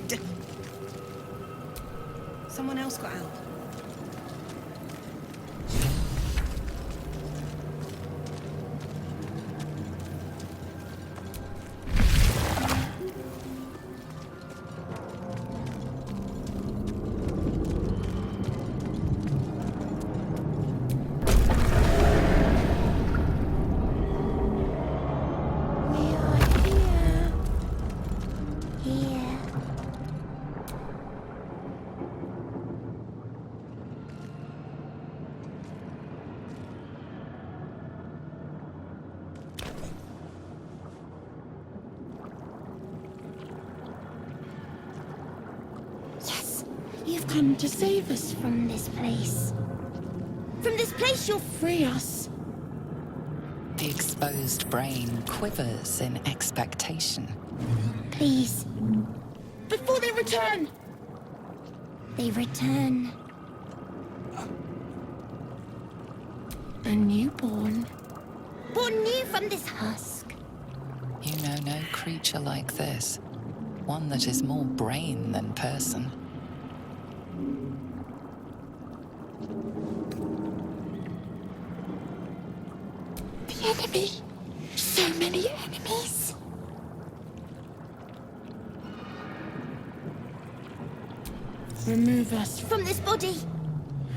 dead. Someone else got out. You've come to save us from this place. From this place you'll free us. The exposed brain quivers in expectation. Please. Before they return! They return. A newborn. Born new from this husk. You know no creature like this. One that is more brain than person. The enemy. So many enemies. Remove us from this body.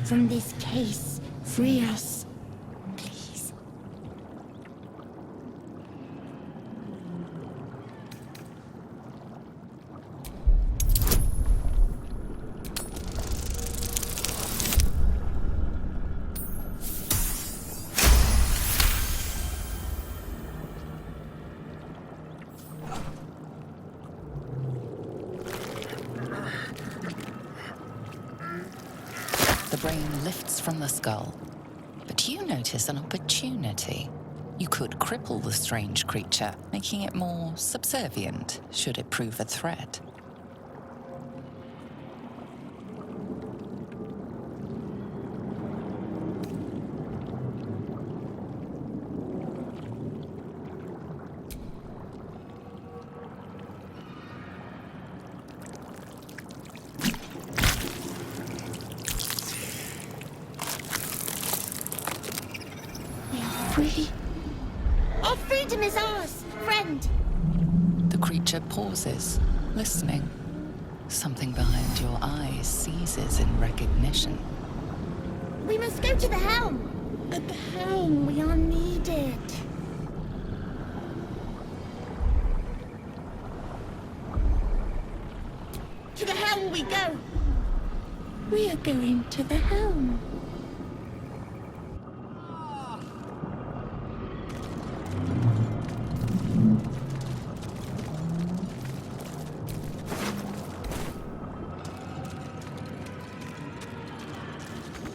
From this case. Free us. Please. The brain lifts from the skull, but you notice an opportunity. You could cripple the strange creature, making it more subservient should it prove a threat. Free. Our freedom is ours, friend. The creature pauses, listening. Something behind your eyes seizes in recognition. We must go to the helm. At the helm, we are needed. To the helm we go. We are going to the helm.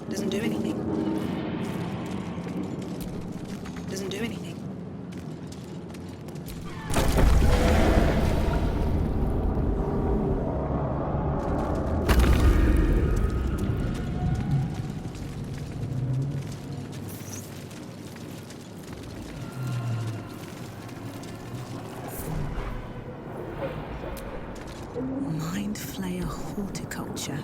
Doesn't do anything. Doesn't do anything. Mind Flayer Horticulture.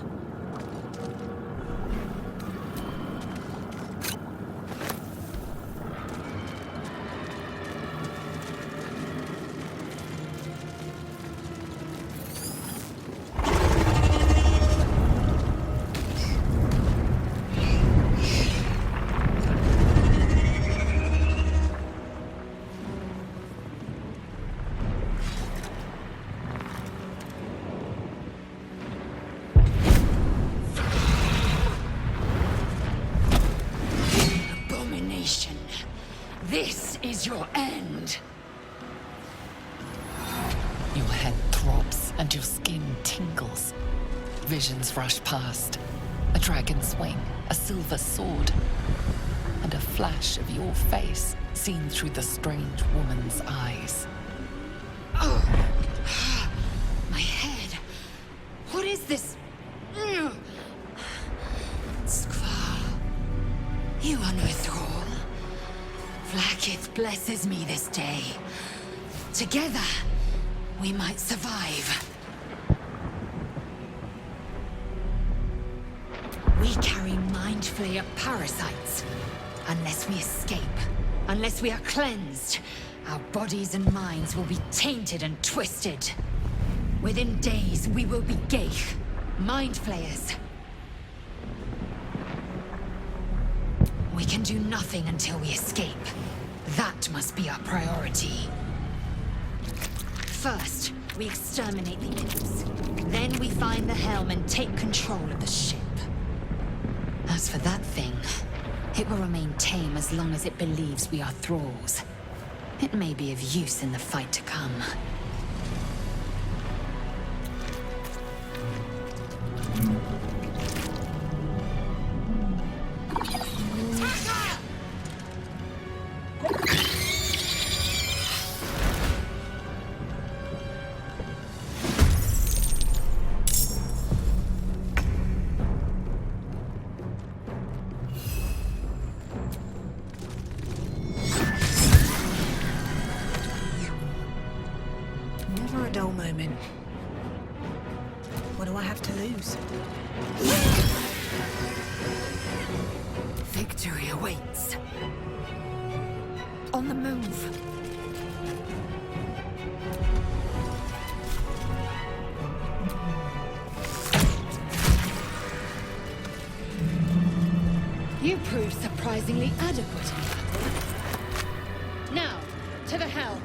This is your end. Your head throbs and your skin tingles. Visions rush past. A dragon's wing, a silver sword, and a flash of your face seen through the strange woman's eyes. Oh, my head. What is this? Squall, you are no thrall. Blackith blesses me this day. Together, we might survive. We carry Mind Flayer parasites. Unless we escape, unless we are cleansed, our bodies and minds will be tainted and twisted. Within days, we will be Geich, Mind Flayers. We can do nothing until we escape. That must be our priority. First, we exterminate the imps. Then we find the helm and take control of the ship. As for that thing, it will remain tame as long as it believes we are thralls. It may be of use in the fight to come. Never a dull moment. What do I have to lose? Victory awaits. On the move. You proved surprisingly adequate. Now, to the helm.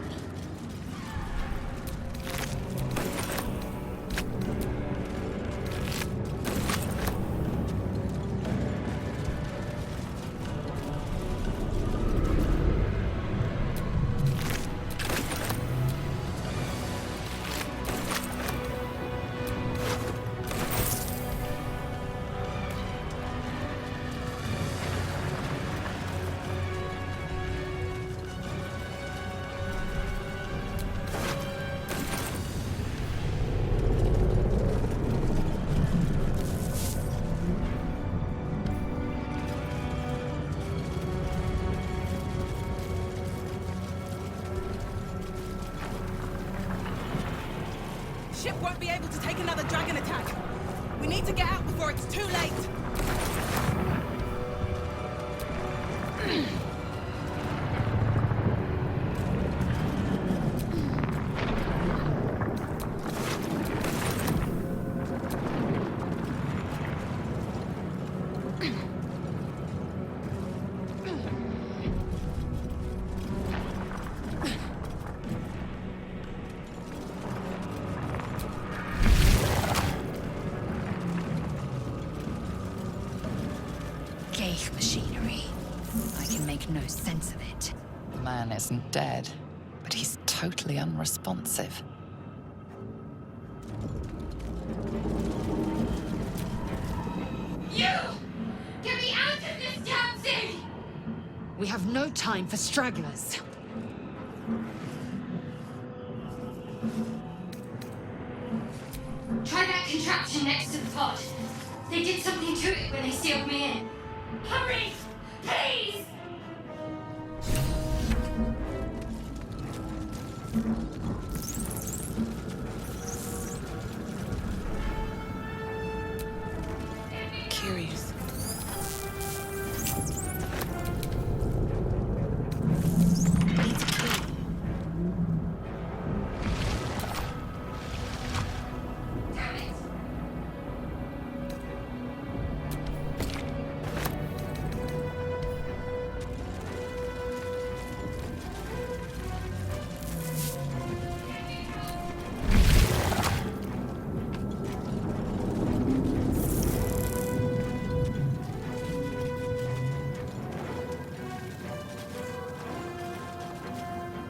Ship won't be able to take another dragon attack. We need to get out before it's too late. Geich machinery. I can make no sense of it. The man isn't dead, but he's totally unresponsive. You! Get me out of this damn thing! We have no time for stragglers. Try that contraption next to the pod. They did something to it when they sealed me in. Hurry! Please! Curious. Needs a key. Damn it!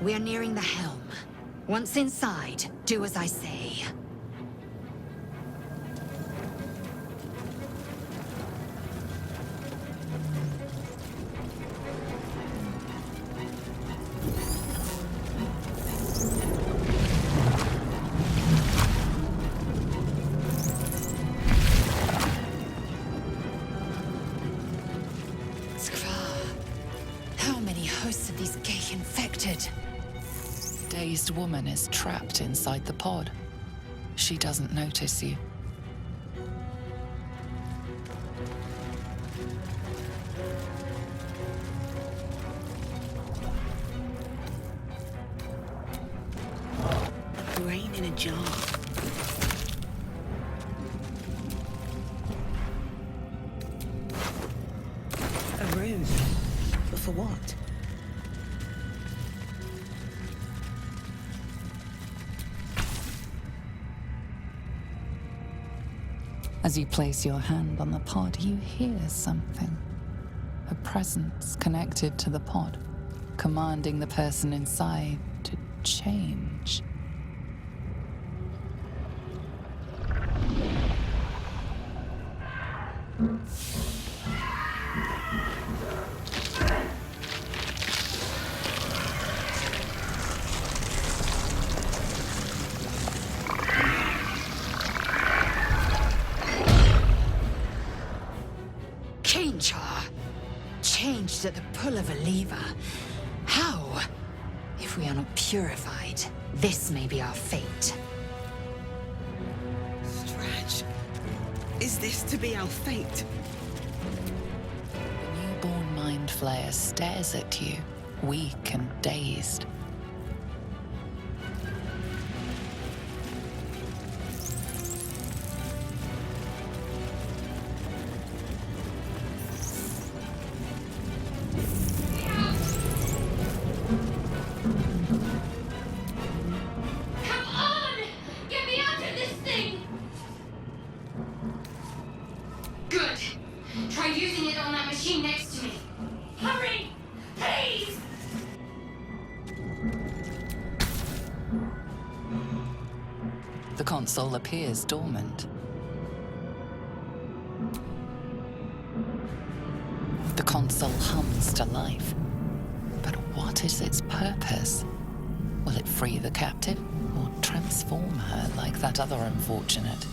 We are nearing the helm. Once inside, do as I say. How many hosts of these Geich infected? Dazed woman is trapped inside the pod. She doesn't notice you. in a jar. A room. But for what? As you place your hand on the pod, you hear something. A presence connected to the pod, commanding the person inside to change. Changed at the pull of a lever. How? If we are not purified, this may be our fate. Stretch. Is this to be our fate? The newborn mind flayer stares at you, weak and dazed. The console appears dormant. The console hums to life. But what is its purpose? Will it free the captive or transform her like that other unfortunate?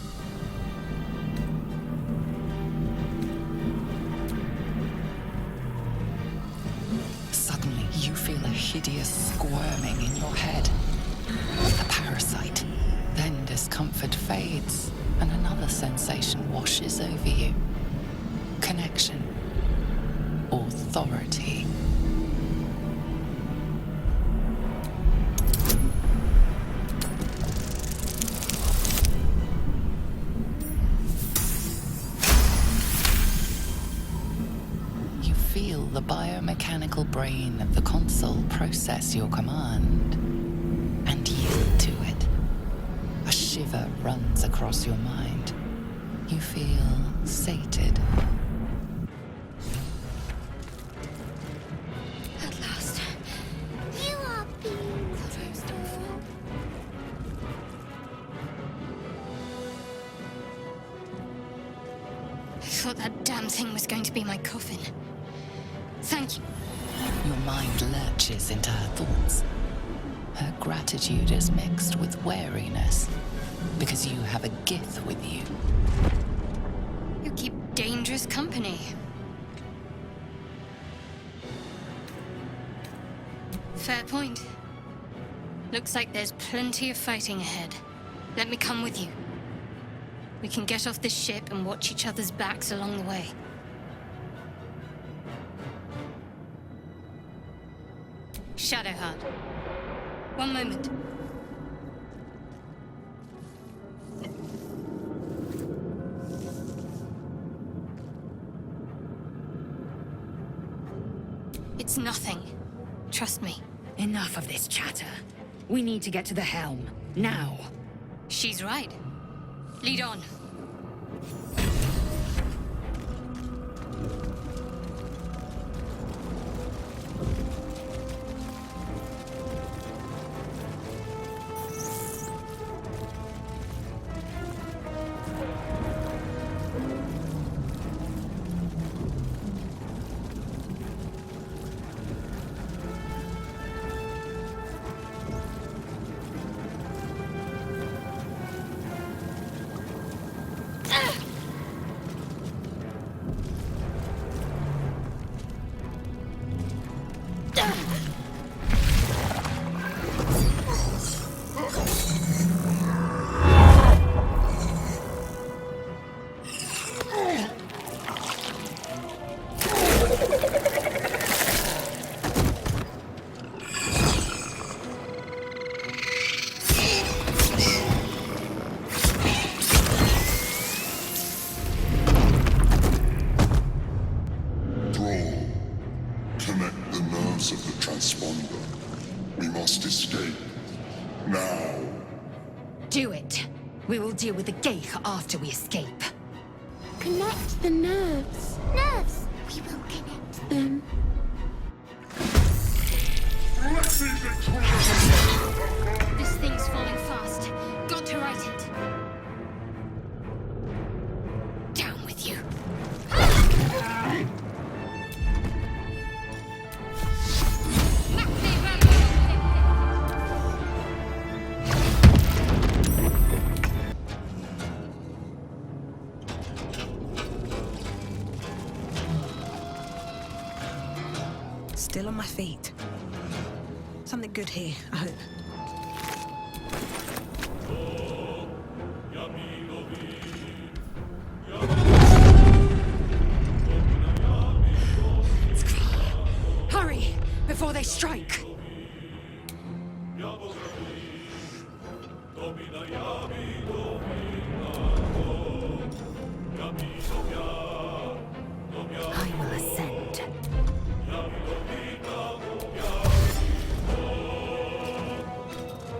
Suddenly, you feel a hideous squirming in your head. A parasite. Then discomfort fades, and another sensation washes over you. Connection. Authority. You feel the biomechanical brain of the console process your command and yield to it. A shiver runs across your mind. You feel sated. At last. You are beautiful. I thought that damn thing was going to be my coffin. Thank you. Your mind lurches into her thoughts. Her gratitude is mixed with wariness, because you have a Gith with you. You keep dangerous company. Fair point. Looks like there's plenty of fighting ahead. Let me come with you. We can get off this ship and watch each other's backs along the way. Shadowheart. One moment. It's nothing. Trust me. Enough of this chatter. We need to get to the helm. Now. She's right. Lead on. must escape. Now. Do it. We will deal with the Geich after we escape. Connect the nerves. Nerves! We will connect them. Let me victorious! This thing's falling fast. Got to right it. Down with you. Still on my feet. Something good here, I hope. Hurry, before they strike. I will ascend.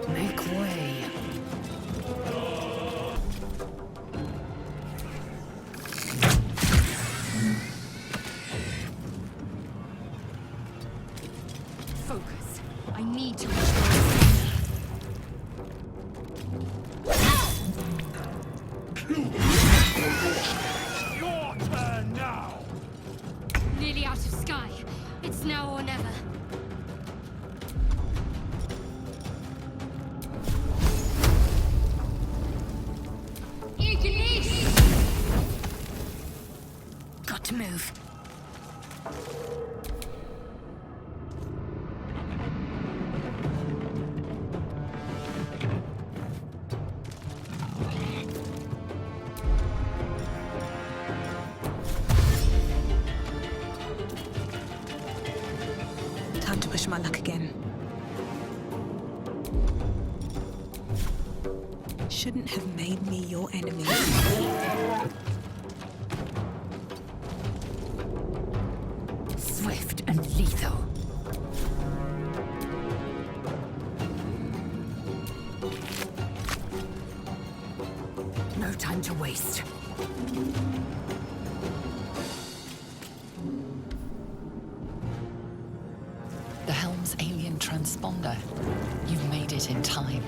Make way. Focus. I need to reach Your turn now! Nearly out of sky. It's now or never. Got to move. Time to push my luck again. Shouldn't have made me your enemy. swift and lethal. No time to waste. The helm's alien transponder. You've made it in time.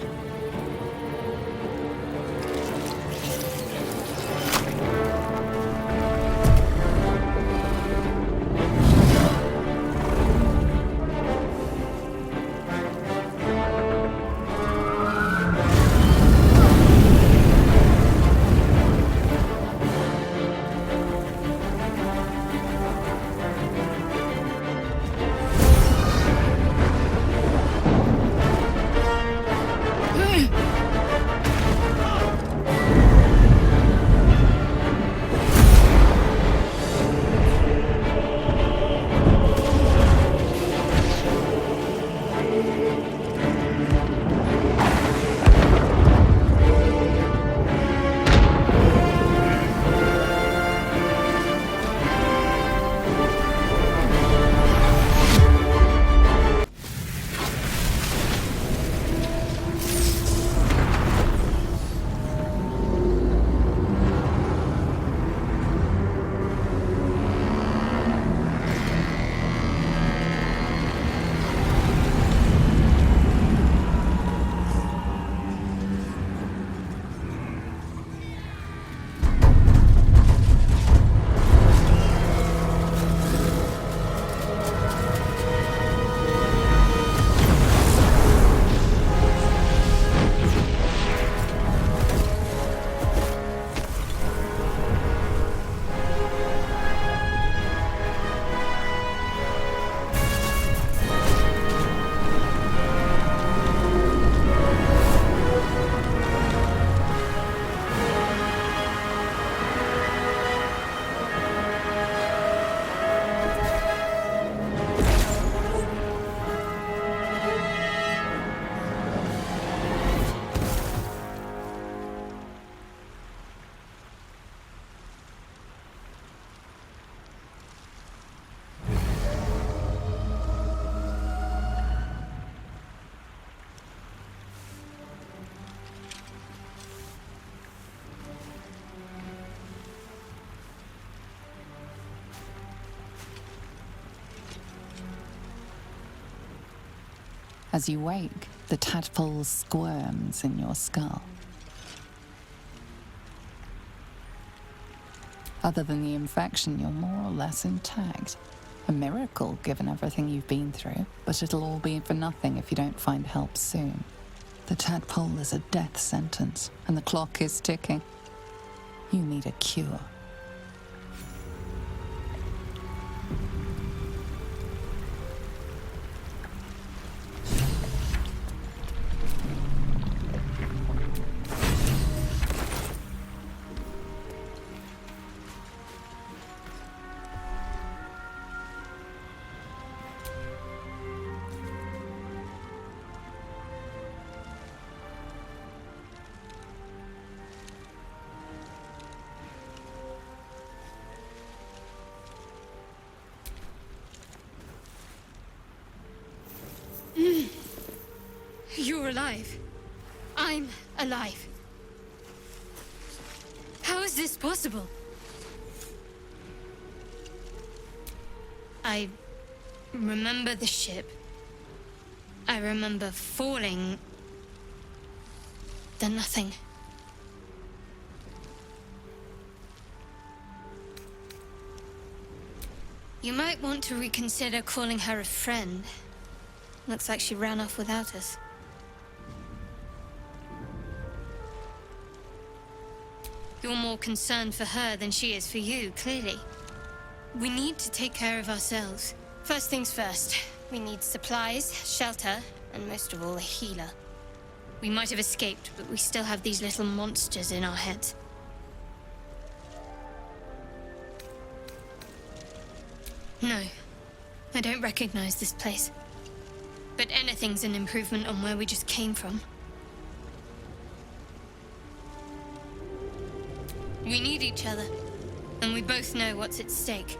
As you wake, the tadpole squirms in your skull. Other than the infection, you're more or less intact. A miracle, given everything you've been through, but it'll all be for nothing if you don't find help soon. The tadpole is a death sentence, and the clock is ticking. You need a cure. You're alive. I'm alive. How is this possible? I remember the ship. I remember falling. Then nothing. You might want to reconsider calling her a friend. Looks like she ran off without us. You're more concerned for her than she is for you, clearly. We need to take care of ourselves. First things first, we need supplies, shelter, and most of all, a healer. We might have escaped, but we still have these little monsters in our heads. No, I don't recognize this place. But anything's an improvement on where we just came from. We need each other, and we both know what's at stake.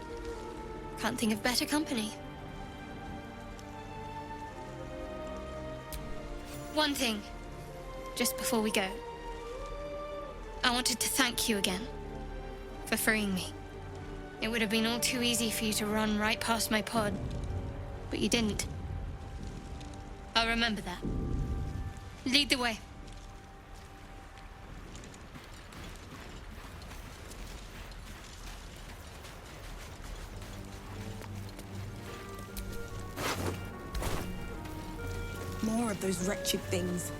Can't think of better company. One thing, just before we go. I wanted to thank you again for freeing me. It would have been all too easy for you to run right past my pod, but you didn't. I'll remember that. Lead the way. More of those wretched things.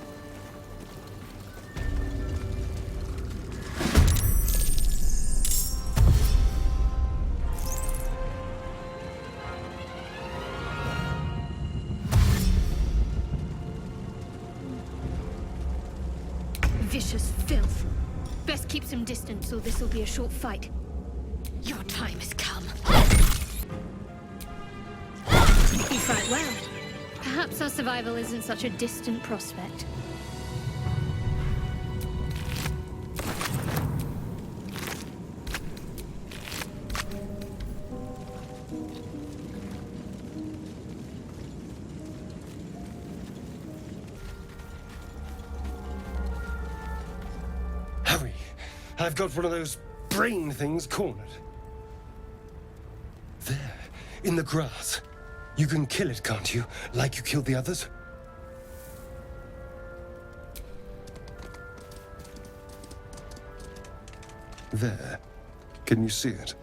Vicious filth. Best keep some distance, or this'll be a short fight. Your time has come. You fight well. Perhaps our survival isn't such a distant prospect. Hurry! I've got one of those brain things cornered. There, in the grass. You can kill it, can't you? Like you killed the others? There. Can you see it?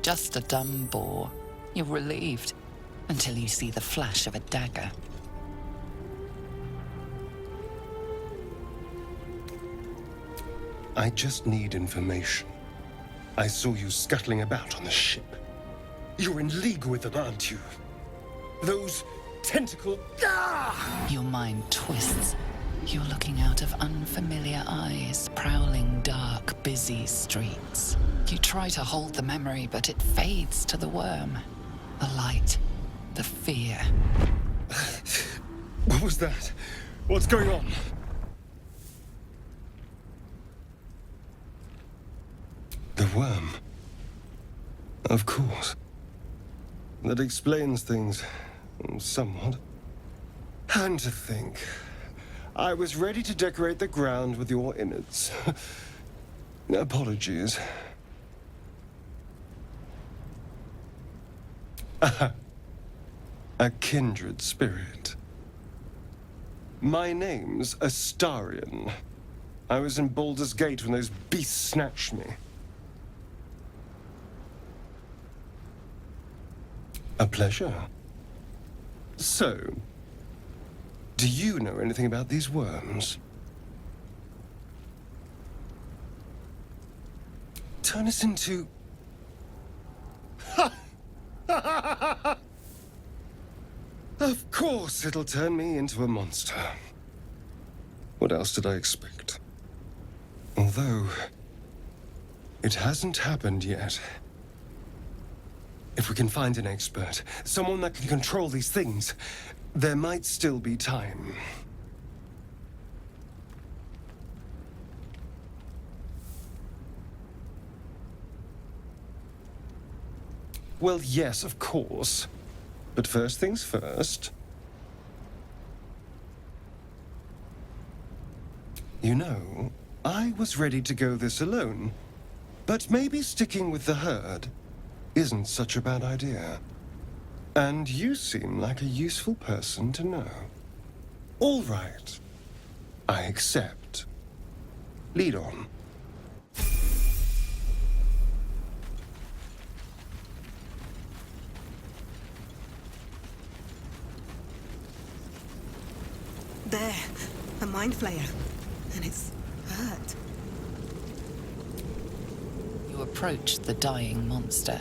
Just a dumb boar. You're relieved until you see the flash of a dagger. I just need information. I saw you scuttling about on the ship. You're in league with them, aren't you? Those tentacle... Ah! Your mind twists. You're looking out of unfamiliar eyes, prowling dark, busy streets. You try to hold the memory, but it fades to the worm. The light, the fear. What was that? What's going on? The worm. Of course. That explains things, somewhat. And to think, I was ready to decorate the ground with your innards. Apologies. A kindred spirit. My name's Astarion. I was in Baldur's Gate when those beasts snatched me. A pleasure. So, do you know anything about these worms? Turn us into... Of course it'll turn me into a monster. What else did I expect? Although, it hasn't happened yet. If we can find an expert, someone that can control these things, there might still be time. Well, yes, of course. But first things first. You know, I was ready to go this alone. But maybe sticking with the herd isn't such a bad idea. And you seem like a useful person to know. All right. I accept. Lead on. There, a mind flayer. And it's hurt. You approach the dying monster.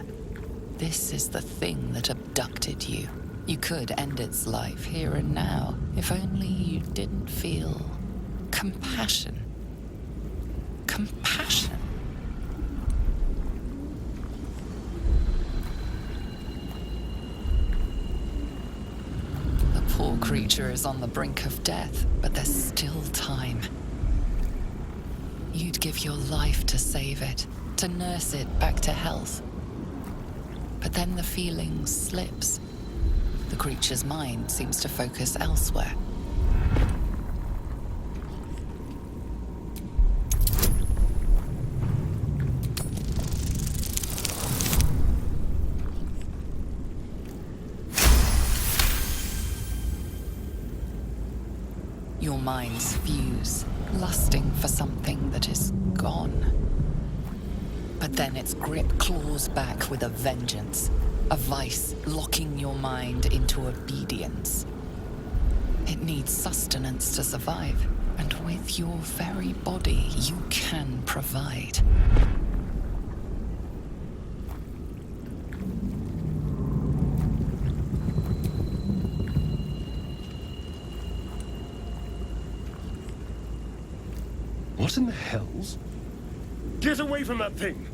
This is the thing that abducted you. You could end its life here and now, if only you didn't feel compassion. Compassion. The poor creature is on the brink of death, but there's still time. You'd give your life to save it, to nurse it back to health. But then the feeling slips. The creature's mind seems to focus elsewhere. Your minds fuse, lusting for something that is gone. But then its grip claws back with a vengeance, a vice locking your mind into obedience. It needs sustenance to survive, and with your very body, you can provide. What in the hells? Get away from that thing!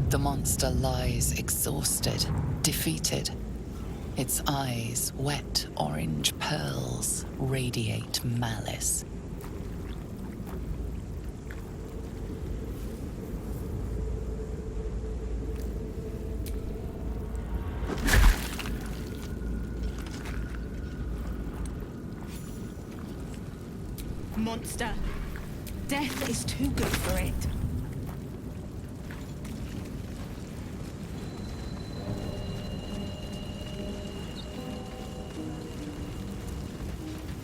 The monster lies exhausted, defeated. Its eyes, wet orange pearls, radiate malice. Monster. Death is too good for it.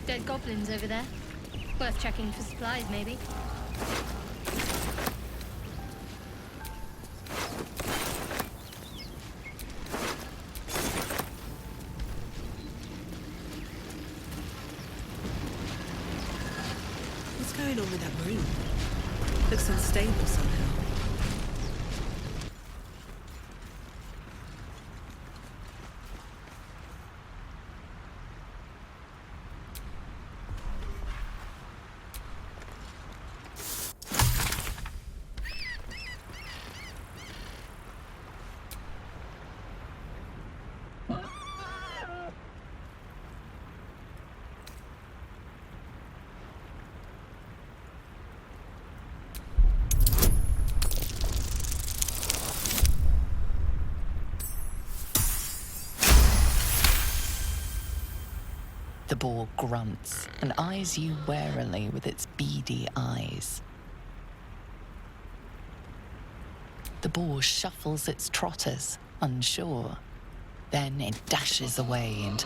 Dead goblins over there. Worth checking for supplies, maybe. What's going on with that room? Looks unstable somehow. boar grunts and eyes you warily with its beady eyes. The boar shuffles its trotters, unsure. Then it dashes away and...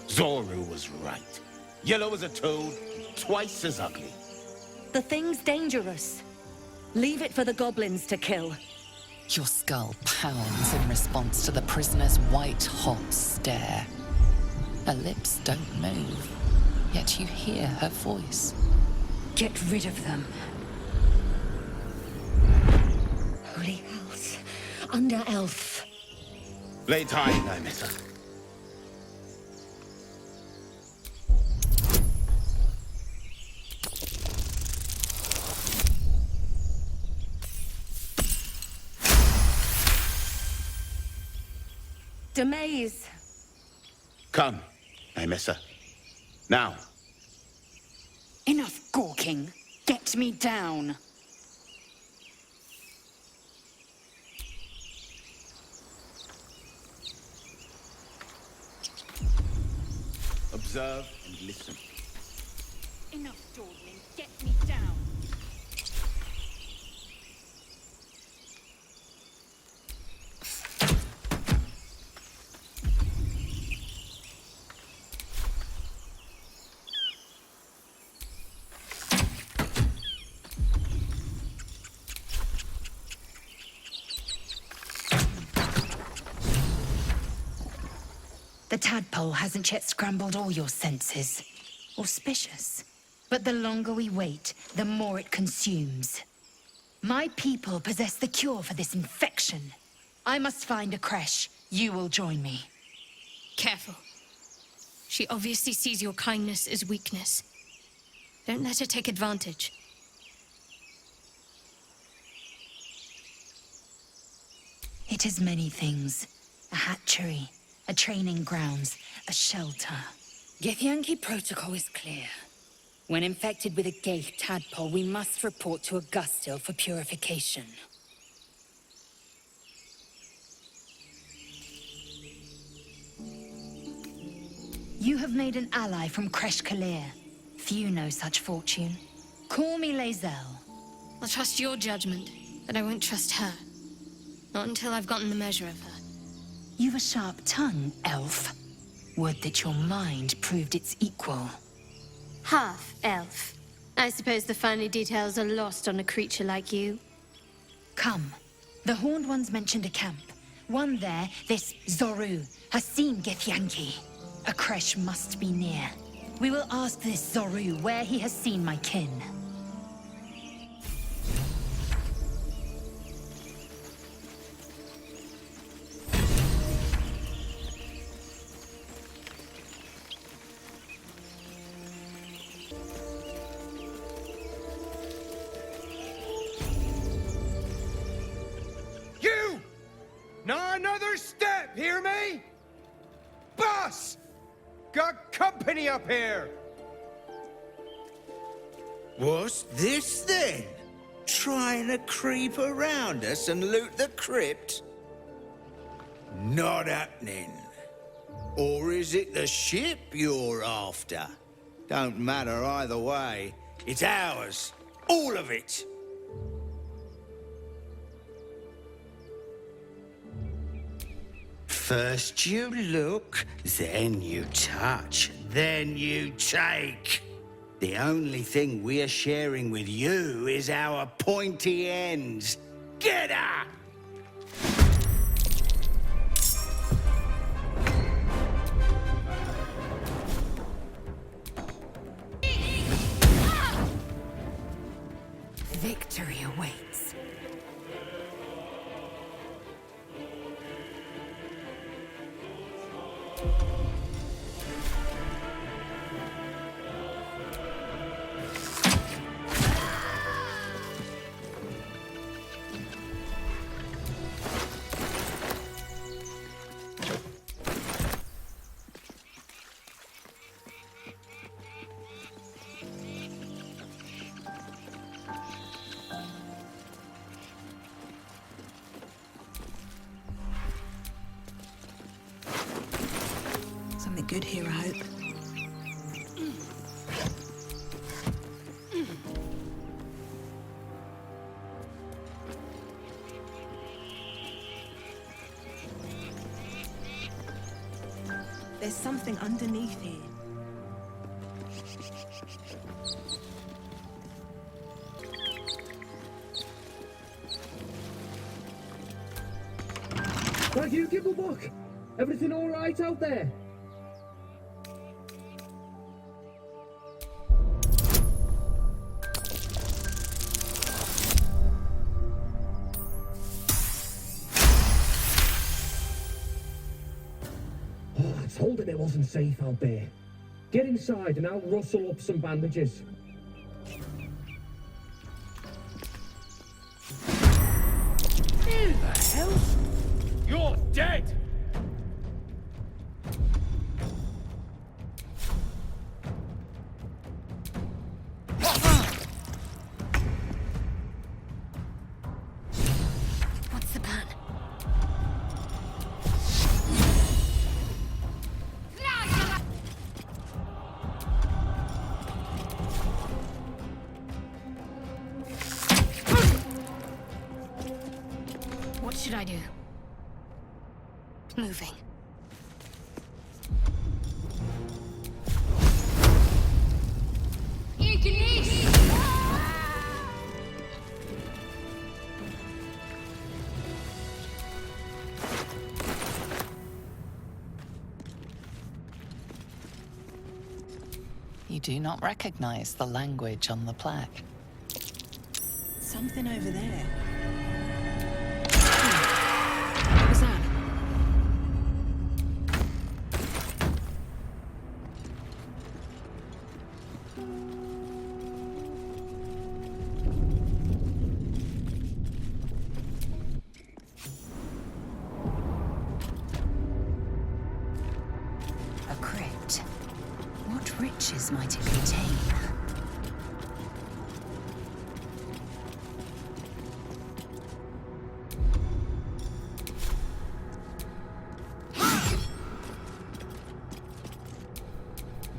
Zoru was right. Yellow as a toad, twice as ugly. The thing's dangerous. Leave it for the goblins to kill. Your skull pounds in response to the prisoner's white-hot stare. Her lips don't move, yet you hear her voice. Get rid of them. Holy hells. Under elf. Lay tight, Nymessa. Demaze. Come, Nymessa. Now. Enough gawking. Get me down. Observe and listen. Enough dawdling. Get me down. The tadpole hasn't yet scrambled all your senses. Auspicious. But the longer we wait, the more it consumes. My people possess the cure for this infection. I must find a creche. You will join me. Careful. She obviously sees your kindness as weakness. Don't let her take advantage. It is many things. A hatchery, a training grounds, a shelter. Githyanki protocol is clear. When infected with a Gaith tadpole, we must report to Augustil for purification. You have made an ally from Kresh Kalir. Few know such fortune. Call me Lae'zel. I'll trust your judgment, but I won't trust her. Not until I've gotten the measure of her. You've a sharp tongue, elf. Would that your mind proved its equal. Half elf. I suppose the finer details are lost on a creature like you. Come. The Horned Ones mentioned a camp. One there, this Zoru, has seen Githyanki. A creche must be near. We will ask this Zoru where he has seen my kin. You! Not another step, hear me? Boss! Got company up here! What's this then? Trying to creep around us and loot the crypt? Not happening. Or is it the ship you're after? Don't matter either way. It's ours. All of it. First you look, then you touch, then you take. The only thing we're sharing with you is our pointy ends. Get her! Victory awaits. good here, I hope. There's something underneath here. Thank you, Gibblebuck! Everything all right out there? Oh, I told him it wasn't safe out there. Get inside and I'll rustle up some bandages. Who the hell? You're dead! What's the plan? What should I do? Moving. You do not recognize the language on the plaque. Something over there. What was that? A crypt. What riches might it contain?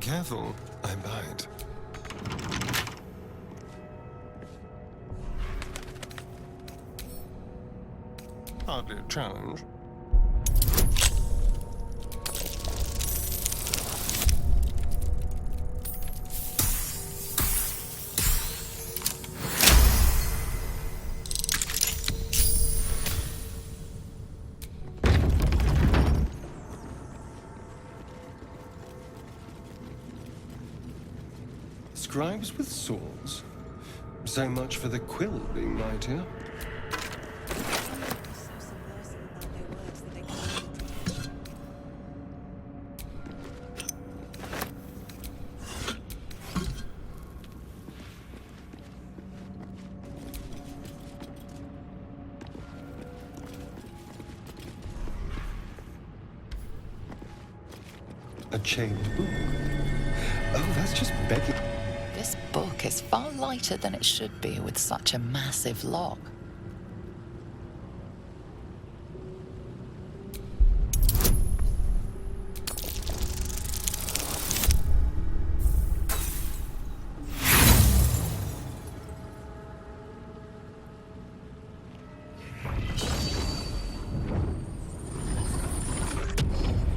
Careful, I bite. Hardly a challenge. Scribes with swords? So much for the quill being mightier. A chained book. Oh, that's just begging. This book is far lighter than it should be with such a massive lock.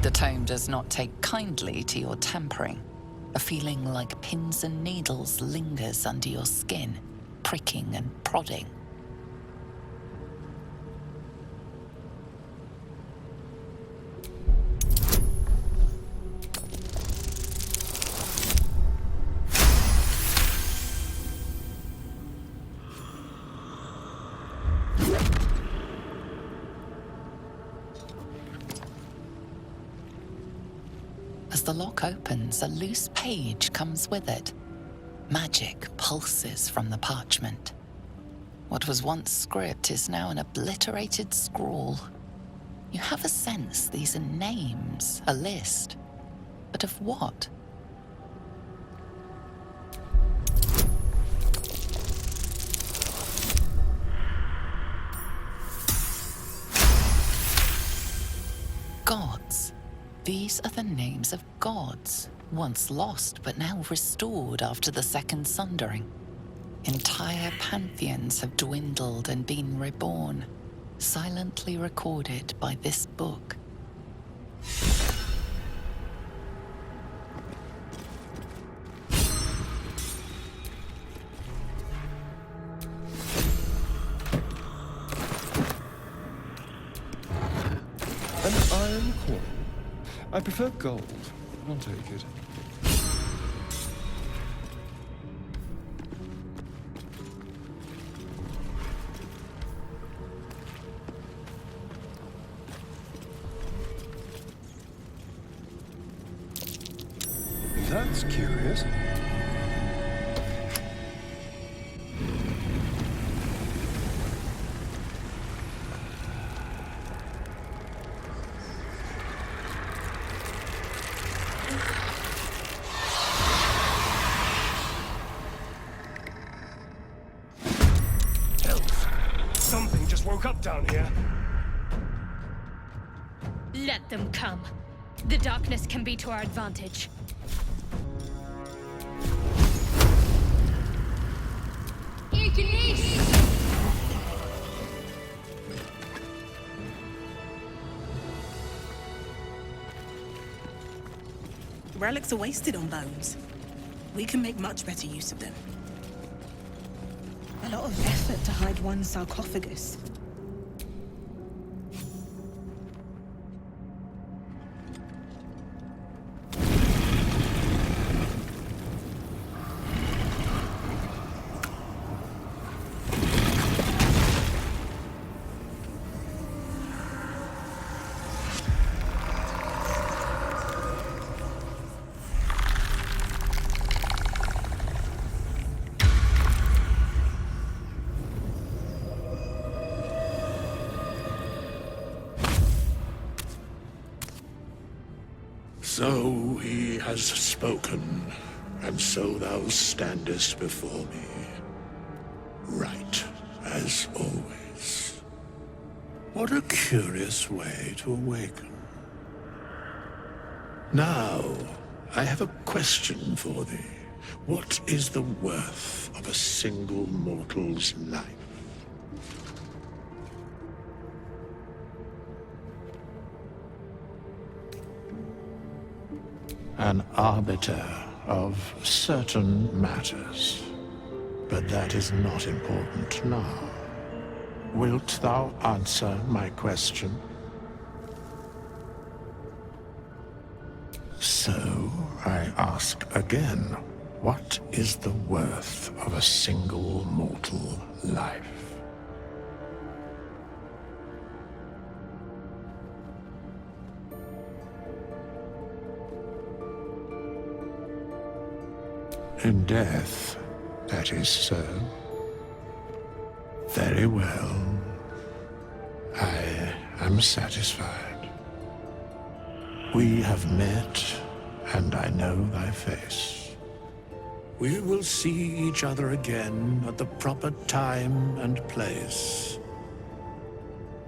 The tome does not take kindly to your tampering. A feeling like pins and needles lingers under your skin, pricking and prodding. As the lock opens, a loose page comes with it. Magic pulses from the parchment. What was once script is now an obliterated scrawl. You have a sense these are names, a list. But of what? Gods. These are the names of gods, once lost but now restored after the Second Sundering. Entire pantheons have dwindled and been reborn, silently recorded by this book. An iron coin. I prefer gold. I'll take it. That's curious. Something just woke up down here. Let them come. The darkness can be to our advantage. Relics are wasted on bones. We can make much better use of them. A lot of effort to hide one sarcophagus. So he has spoken, and so thou standest before me. Right, as always. What a curious way to awaken. Now, I have a question for thee. What is the worth of a single mortal's life? An arbiter of certain matters. But that is not important now. Wilt thou answer my question? So, I ask again, what is the worth of a single mortal life? In death, that is so. Very well. I am satisfied. We have met, and I know thy face. We will see each other again at the proper time and place.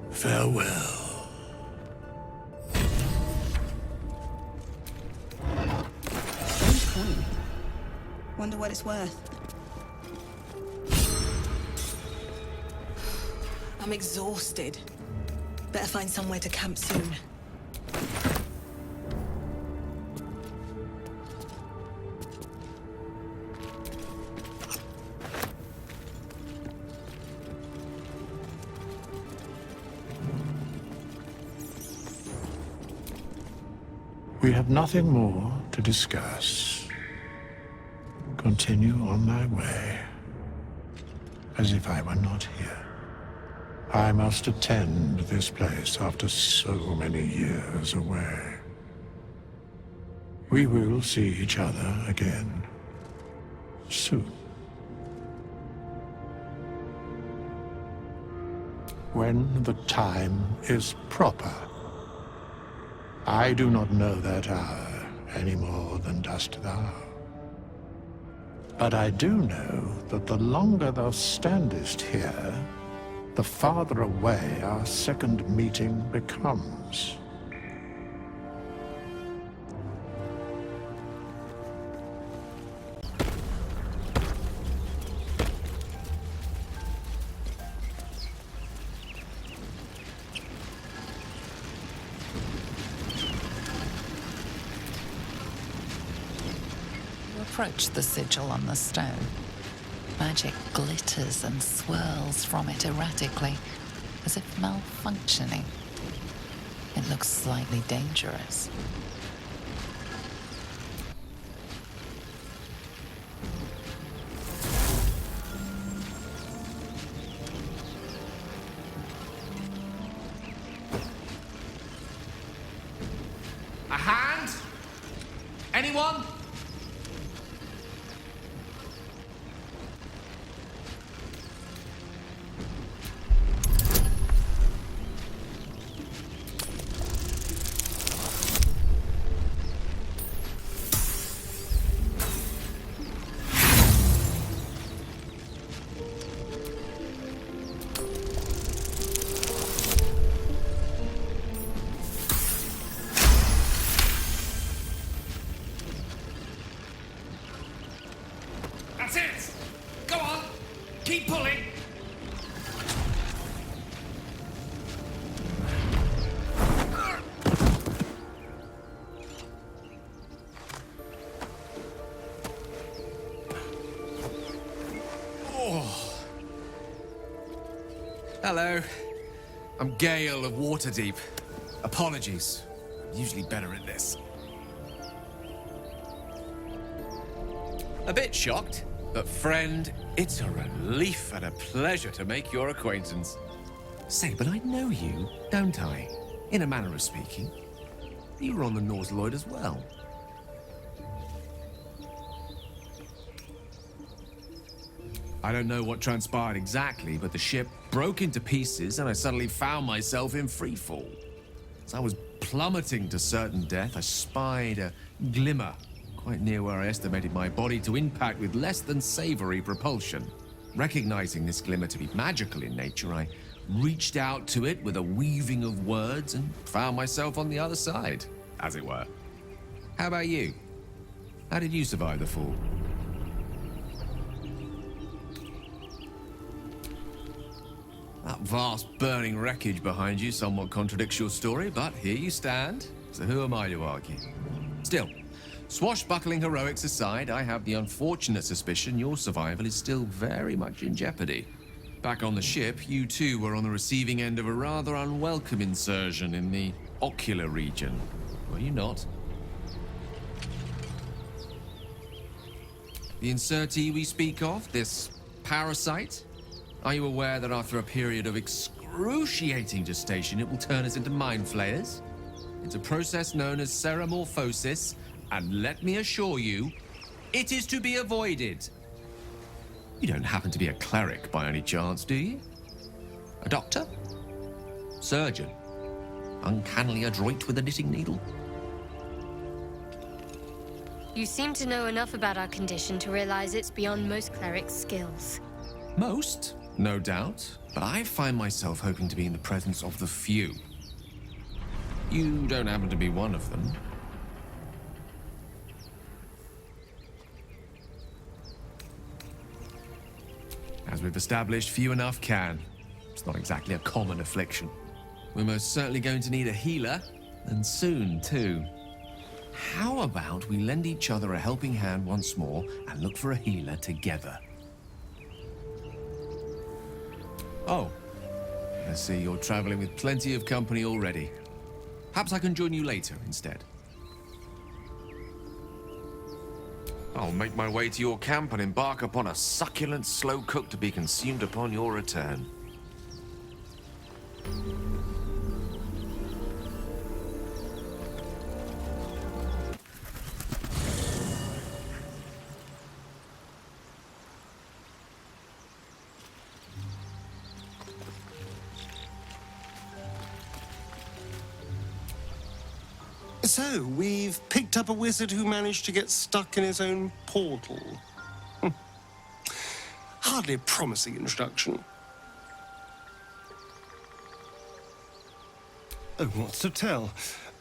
Farewell. Strange coin. Wonder what it's worth. I'm exhausted. Better find somewhere to camp soon. We have nothing more to discuss. Continue on thy way, as if I were not here. I must attend this place after so many years away. We will see each other again soon. When the time is proper. I do not know that hour any more than dost thou. But I do know that the longer thou standest here, the farther away our second meeting becomes. approach the sigil on the stone. Magic glitters and swirls from it erratically, as if malfunctioning. It looks slightly dangerous. A hand? Anyone? That's it! Go on! Keep pulling! Oh. Hello. I'm Gale of Waterdeep. Apologies. I'm usually better at this. A bit shocked. But friend, it's a relief and a pleasure to make your acquaintance. Say, but I know you, don't I? In a manner of speaking. You were on the Norse Lloyd as well. I don't know what transpired exactly, but the ship broke into pieces and I suddenly found myself in freefall. As I was plummeting to certain death, I spied a glimmer quite near where I estimated my body to impact with less than savory propulsion. Recognizing this glimmer to be magical in nature, I reached out to it with a weaving of words and found myself on the other side, as it were. How about you? How did you survive the fall? That vast burning wreckage behind you somewhat contradicts your story, but here you stand, so who am I to argue? Still, swashbuckling heroics aside, I have the unfortunate suspicion your survival is still very much in jeopardy. Back on the ship, you too were on the receiving end of a rather unwelcome insertion in the ocular region, were you not? The insertee we speak of, this parasite, are you aware that after a period of excruciating gestation, it will turn us into mind flayers? It's a process known as ceremorphosis, and let me assure you, it is to be avoided. You don't happen to be a cleric by any chance, do you? A doctor? Surgeon? Uncannily adroit with a knitting needle? You seem to know enough about our condition to realize it's beyond most clerics' skills. Most, no doubt, but I find myself hoping to be in the presence of the few. You don't happen to be one of them. As we've established, few enough can. It's not exactly a common affliction. We're most certainly going to need a healer, and soon, too. How about we lend each other a helping hand once more and look for a healer together? Oh, I see you're traveling with plenty of company already. Perhaps I can join you later instead. I'll make my way to your camp and embark upon a succulent slow cook to be consumed upon your return. So, we've picked up a wizard who managed to get stuck in his own portal. Hardly a promising introduction. Oh, what's to tell?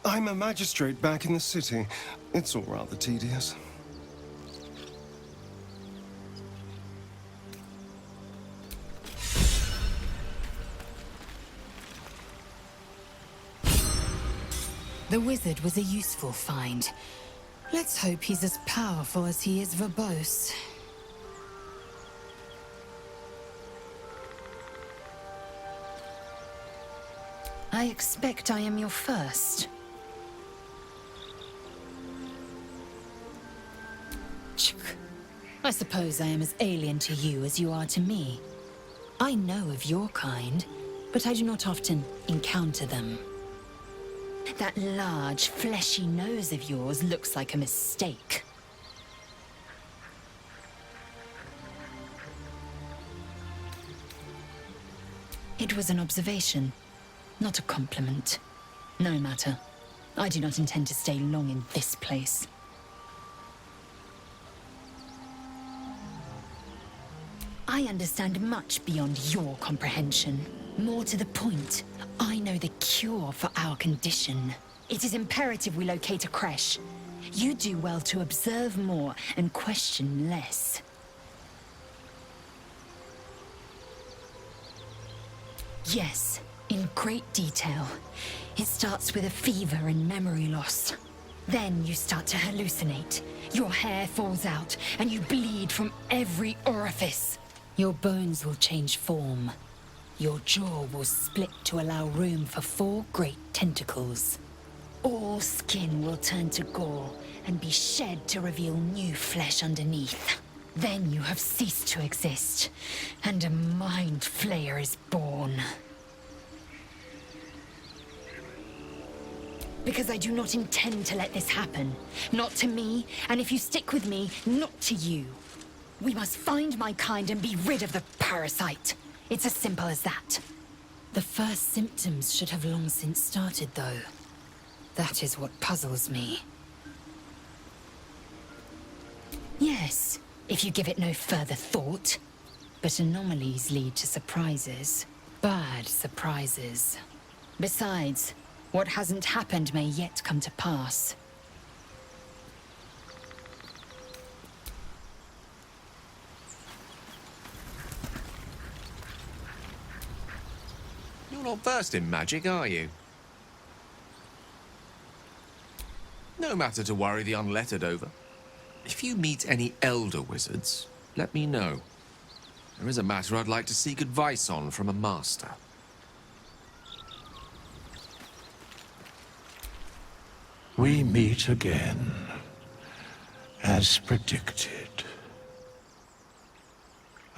I'm a magistrate back in the city. It's all rather tedious. The wizard was a useful find. Let's hope he's as powerful as he is verbose. I expect I am your first. I suppose I am as alien to you as you are to me. I know of your kind, but I do not often encounter them. That large, fleshy nose of yours looks like a mistake. It was an observation, not a compliment. No matter. I do not intend to stay long in this place. I understand much beyond your comprehension. More to the point, I know the cure for our condition. It is imperative we locate a creche. You do well to observe more and question less. Yes, in great detail. It starts with a fever and memory loss. Then you start to hallucinate. Your hair falls out, and you bleed from every orifice. Your bones will change form. Your jaw will split to allow room for 4 great tentacles. All skin will turn to gore and be shed to reveal new flesh underneath. Then you have ceased to exist, and a mind flayer is born. Because I do not intend to let this happen. Not to me, and if you stick with me, not to you. We must find my kind and be rid of the parasite. It's as simple as that. The first symptoms should have long since started, though. That is what puzzles me. Yes, if you give it no further thought. But anomalies lead to surprises. Bad surprises. Besides, what hasn't happened may yet come to pass. You're not versed in magic, are you? No matter to worry the unlettered over. If you meet any elder wizards, let me know. There is a matter I'd like to seek advice on from a master. We meet again, as predicted.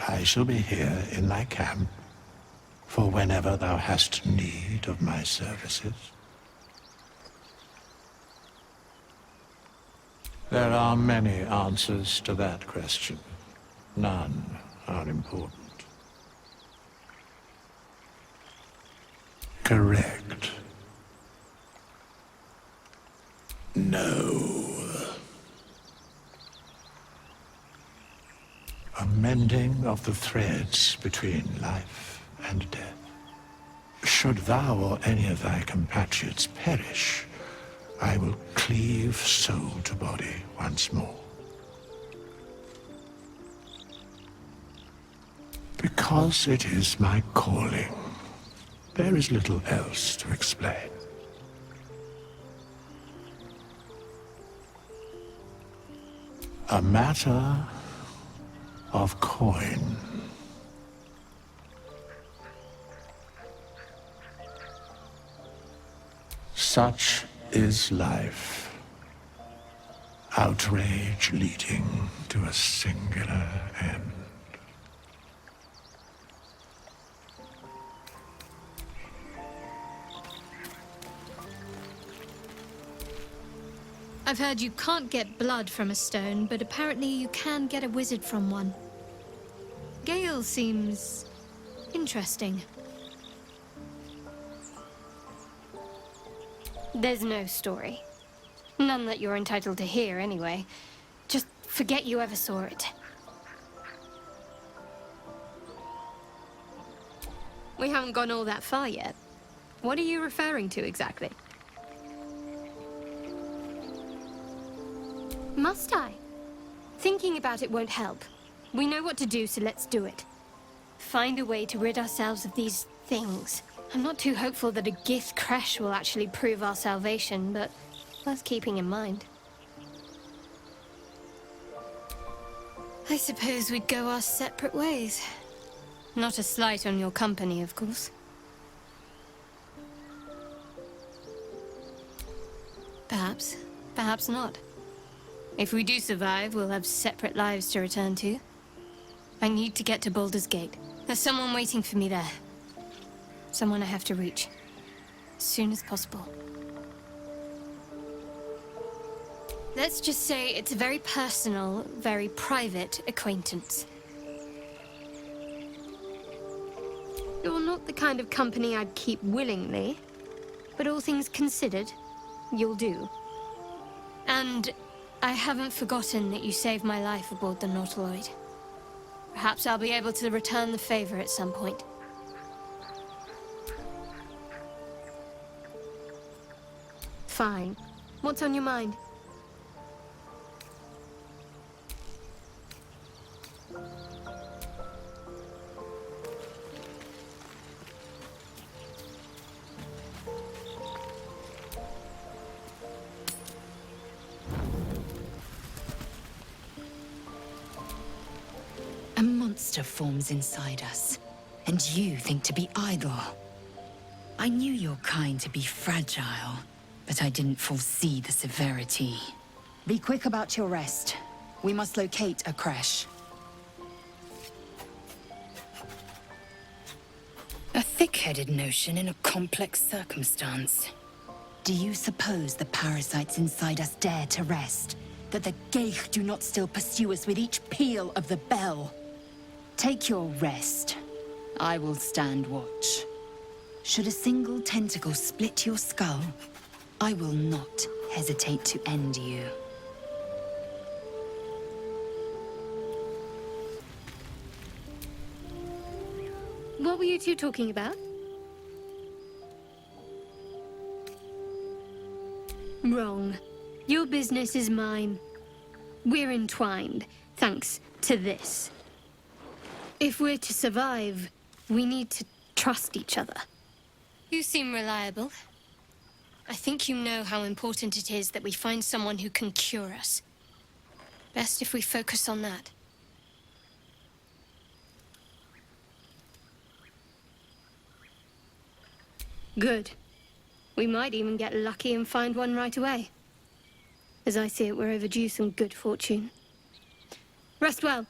I shall be here in thy camp, for whenever thou hast need of my services. There are many answers to that question. None are important. Correct. No. A mending of the threads between life and death. Should thou or any of thy compatriots perish, I will cleave soul to body once more. Because it is my calling, there is little else to explain. A matter of coin. Such is life. Outrage leading to a singular end. I've heard you can't get blood from a stone, but apparently you can get a wizard from one. Gale seems interesting. There's no story. None that you're entitled to hear, anyway. Just forget you ever saw it. We haven't gone all that far yet. What are you referring to exactly? Must I? Thinking about it won't help. We know what to do, so let's do it. Find a way to rid ourselves of these things. I'm not too hopeful that a Gith crash will actually prove our salvation, but worth keeping in mind. I suppose we'd go our separate ways. Not a slight on your company, of course. Perhaps. Perhaps not. If we do survive, we'll have separate lives to return to. I need to get to Baldur's Gate. There's someone waiting for me there. Someone I have to reach. As soon as possible. Let's just say it's a very personal, very private acquaintance. You're not the kind of company I'd keep willingly, but all things considered, you'll do. And I haven't forgotten that you saved my life aboard the Nautiloid. Perhaps I'll be able to return the favor at some point. Fine. What's on your mind? A monster forms inside us, and you think to be idle. I knew your kind to be fragile, but I didn't foresee the severity. Be quick about your rest. We must locate a crash. A thick-headed notion in a complex circumstance. Do you suppose the parasites inside us dare to rest? That the Geich do not still pursue us with each peal of the bell? Take your rest. I will stand watch. Should a single tentacle split your skull, I will not hesitate to end you. What were you two talking about? Wrong. Your business is mine. We're entwined, thanks to this. If we're to survive, we need to trust each other. You seem reliable. I think you know how important it is that we find someone who can cure us. Best if we focus on that. Good. We might even get lucky and find one right away. As I see it, we're overdue some good fortune. Rest well.